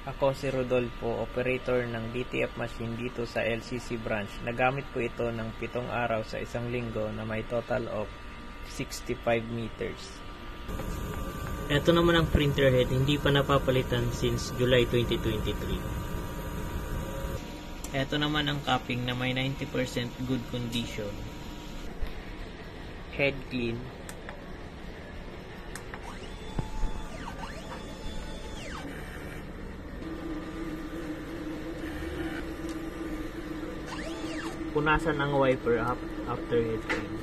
Ako si Rodolfo, operator ng DTF machine dito sa LCC branch. Nagamit ko ito ng 7 araw sa isang linggo na may total of 65 meters. Ito naman ang printer head, hindi pa napapalitan since July 2023. Ito naman ang capping na may 90% good condition. Head clean. Punasan ang wiper after head clean.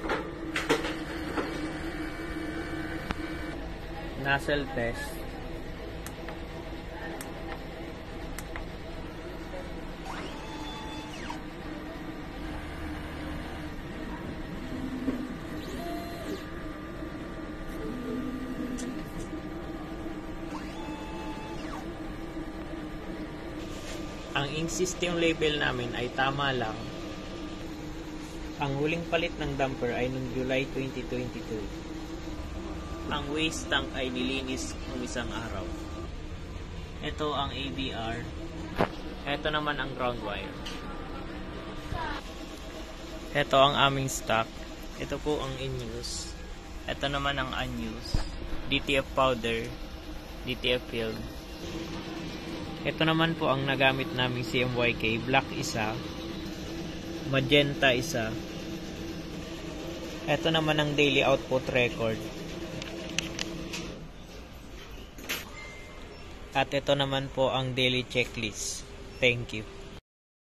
Nozzle test. Ang ink system label namin ay tama lang. Ang huling palit ng damper ay noong July 2022. Ang waste tank ay nilinis ng isang araw. Ito ang ABR. Ito naman ang ground wire. Ito ang aming stock. Ito po ang in-use. Ito naman ang unused. DTF powder, DTF film. Ito naman po ang nagamit naming CMYK. Black isa, magenta isa. Ito naman ang daily output record. At ito naman po ang daily checklist. Thank you.